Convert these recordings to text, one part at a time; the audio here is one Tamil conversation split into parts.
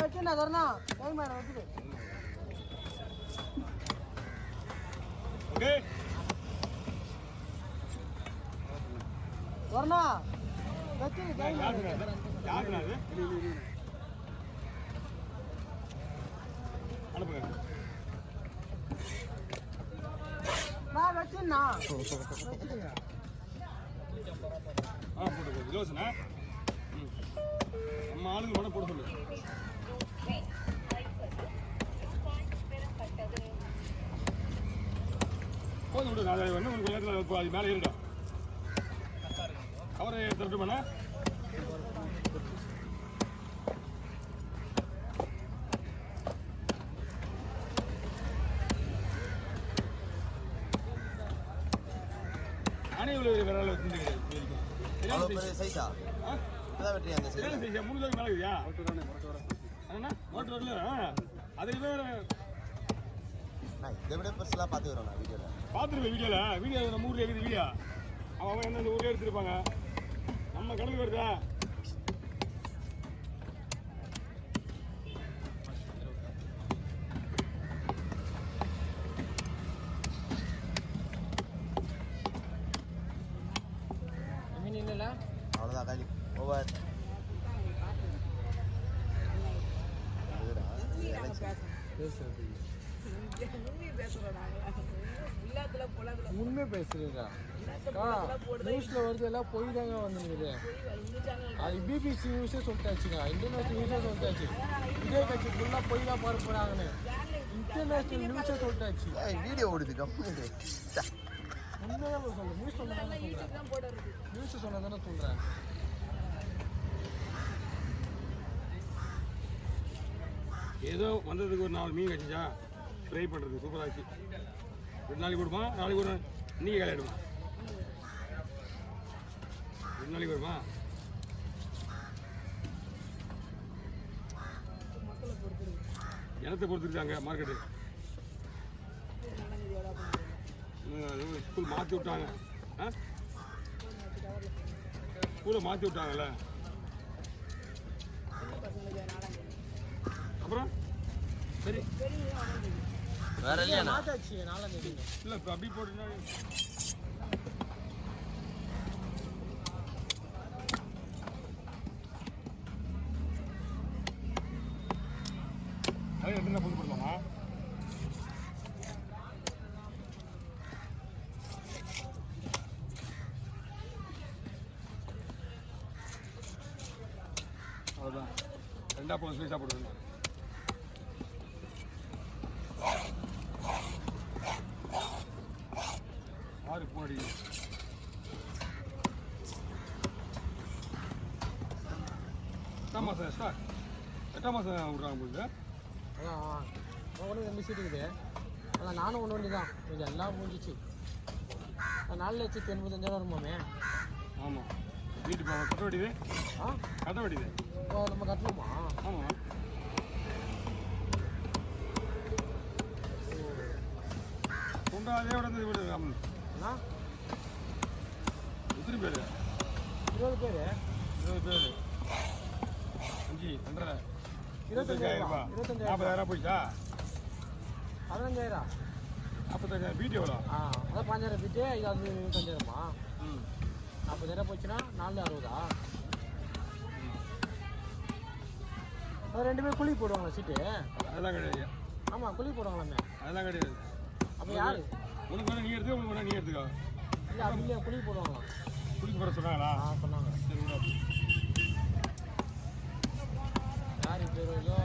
வச்சுண்ணா தரணா டைம் ஆயிடும் வச்சுட்டு தரணா வச்சு டைம் அனுப்புங்க நான் வச்சுண்ணா போட்டு இலவசனா நம்ம ஆளுங்க கூட போட சொல்லு போதும் விடு நான் வந்து உங்களுக்கு நேரத்தில் அது மேலே ஏறிடும் கவரை தரட்டுமாண்ணா நானே இவ்வளோ வேற சைஸா இதான் வெற்றி அந்த சைஸ் 3 மேலே இருக்குயா மோட்டர் வரல அதுவே இதை விட பெருசெல்லாம் பார்த்துக்கிறோம் நான் வீடியோவில் பார்த்துருப்பேன் வீடியோ நம்ம ஊரில் இருக்குது வீடியோ அவன் எந்தெந்த ஊரில் எடுத்துருப்பாங்க நம்ம கணக்கு வருதா மீன் இல்லைல்ல அவ்வளோதான் காலி ஓவர் உண்மை பேசுறீங்க நியூஸ்ல வருது எல்லாம் பொய் தாங்க வந்துருக்குது அது பிபிசி நியூஸே சொல்லிட்டாச்சுங்க இன்டர்நேஷனல் நியூஸே சொல்லிட்டாச்சு விஜய் கட்சி ஃபுல்லாக பொய் தான் பரப்புறாங்கன்னு இன்டர்நேஷனல் நியூஸே சொல்லிட்டாச்சு வீடியோ ஓடுது கம்பெனி உண்மையாக சொல்லுங்க நியூஸ் சொன்னதானே சொல்கிறேன் நியூஸ் சொன்னதானே சொல்கிறேன் ஏதோ வந்ததுக்கு ஒரு 4 மீன் கட்சிச்சா ஃப்ரை பண்ணுறது சூப்பராச்சு ஒரு நாளைக்கு கொடுப்பா நாளைக்கு ஒரு இன்றைக்கி காலையிடுமா ஒரு நாளைக்கு வருமா இடத்தை பொறுத்துருக்காங்க மார்க்கெட்டு ஸ்கூல் மாற்றி விட்டாங்க ஸ்கூலை மாற்றி விட்டாங்கல்ல அப்புறம் சரி வேற இல்லையா மாத்தாச்சு 4ஆம் தேதி இல்லை இப்போ அப்படி போட்டுன்னா அது என்ன பொண்ணு போடலாமா அவ்வளோதான் 2 பழம் ஸ்லைஸாக போடுவேன் ஆறு போடி 8ஆம் மாதம் ஸ்டார்ட் 8ஆம் மாதம் விட்றாங்க போகுது அதான் ஒன்று 2 சீட்டு இருக்குது அதான் நானும் ஒன்று தான் கொஞ்சம் எல்லாம் முடிஞ்சிச்சு 4,85,000 வருமாமே ஆமாம் வீட்டு கட்ட வேண்டியது கட்ட வேண்டியது இப்போ நம்ம கட்டணுமா ஆமாம் அதே விட வீடு அண்ணா எத்தனை பேர் 20 பேர் 20 பேர் 5 2.5 25,000 40,000 போயிச்சா 15,000 45,000 வீட்டு எவ்வளோ அதான் 5,000 வீட்டு இது அது 25,000மா 40,000 போச்சுன்னா 460 அது 2 பேர் குழி போடுவாங்களா சீட்டு அதெல்லாம் கிடையாது ஆமாம் குழி போடுவாங்களாமே அதெல்லாம் கிடையாது அப்போ யார் உனக்கு வேணா நீ எடுத்து உனக்கு வேணா நீ எடுத்துக்கோ இல்லை அப்படி இல்லையா குழி போடுவாங்களா குளிக்க போட சொன்னாங்களா சொன்னாங்க சரி விட யார் இப்போ இருபதோ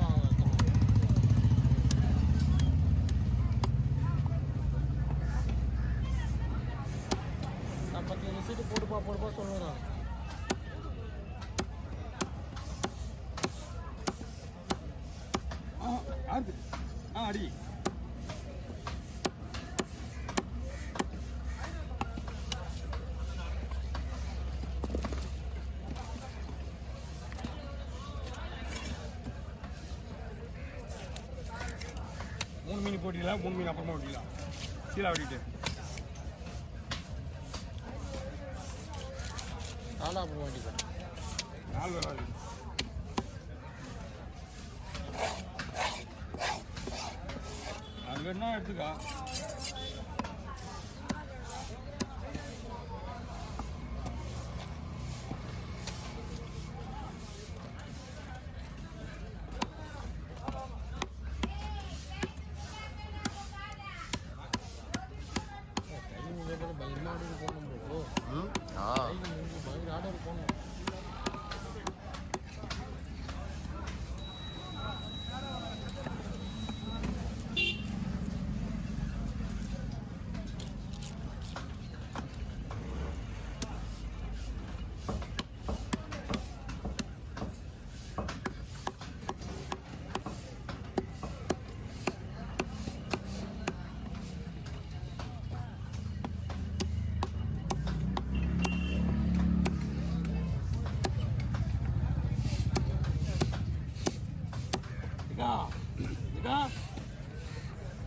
நான் 10 சீட்டு போட்டுப்பா சொல்லுறேன் அடி மூணு மீன் போட்டிக்கலாம் 3 மீன் அப்புறமா ஓட்டிக்கலாம் சீலா வெட்டிட்டு நாலா அப்புறம் ஓட்டிக்கலாம் நாள் வராது. அது வேணா எடுத்துக்கா. பயமாடு போகணும் ப்ரோ. ஆ பயங்கர ஆர்டர் போகணும்.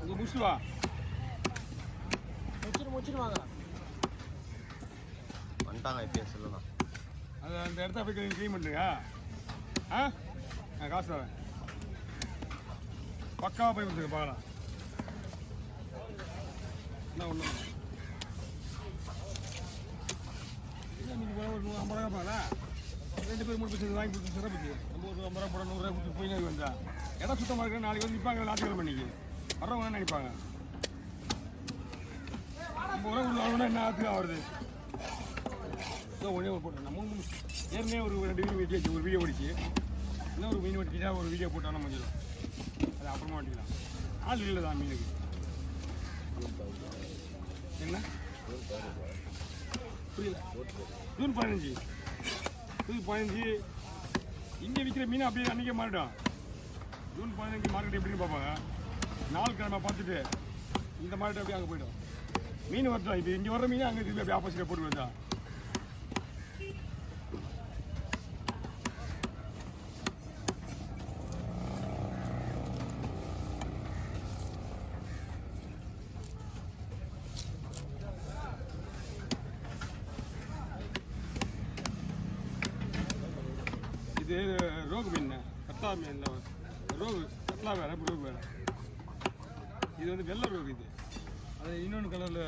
உங்க முடிச்சு வா. முடிச்சுட்டு வாங்க. வந்துட்டாங்க ஐபிஎஸ் இல்லைண்ணா. அது அந்த இடத்த போய் க்ளீன் பண்ணுங்க. ஆ காசு தரேன். பக்காவாக போய் கொடுத்துருங்க பார்க்கலாம். என்ன ஒன்று நீங்கள் ஒரு 50 ரூபா பாங்களா, 2 பேர் 3 பேர் வாங்கி கொடுத்து சிறப்புச்சு. நம்ம ஒரு 50 ரூபா போட 100 ரூபா கொடுத்து போய் வந்தா இடம் சுத்தமாக இருக்கிற நாளைக்கு வந்து நிற்பாங்க. ஞாயிற்றுக்கிழமை பண்ணிக்கு வர்றவங்க என்ன நினைப்பாங்க? 50 ரூபா கொடுத்து என்ன ஆற்றுக்கா வருது? ஒரே ஒரு போட்டோம். நம்ம ஏற்கனவே ஒரு 2 வீடியோ வெட்டியாச்சு. ஒரு வீடியோ ஓடிச்சு. இன்னும் ஒரு மீன் வெட்டிச்சா ஒரு வீடியோ போட்டோம்னா முடிஞ்சிடும். அது அப்புறமா வெட்டிக்கலாம். ஆள் இல்லை தான் மீனுக்கு. என்ன புரியல? ஜூன் 15. ஜூன் 15 இங்கே விற்கிற மீன் அப்படியே அன்றைக்கே மாறிடும். ஜூன் 15 மார்க்கெட் எப்படின்னு பார்ப்பாங்க. நாள் கிழமை பார்த்துட்டு இந்த மார்க்கெட் அப்படியே அங்கே போய்டும். மீன் வரட்டும். இப்போ இங்கே வர மீன் அங்கே திருப்பி அப்படியே ஆப்போசிட்டில் போட்டு வந்தா. இது ரோகு மீன், கட்லா மீன். ரோகு கட்லா வேறு, ரோகு வேறு. இது வந்து வெள்ளை ரோகு. இது அது இன்னொன்று கலரில்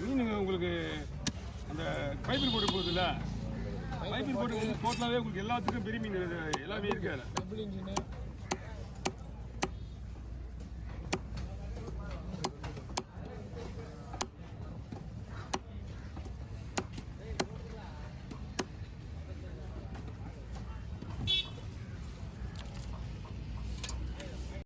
மீன் உங்களுக்கு அந்த பைப்பில் போட்டு போகுதுல்ல, பைப்பில் போட்டு டோட்டலாகவே உங்களுக்கு எல்லாத்துக்கும் பெரிய மீன் எல்லாமே இருக்கு. அதில் டபுள் இன்ஜின்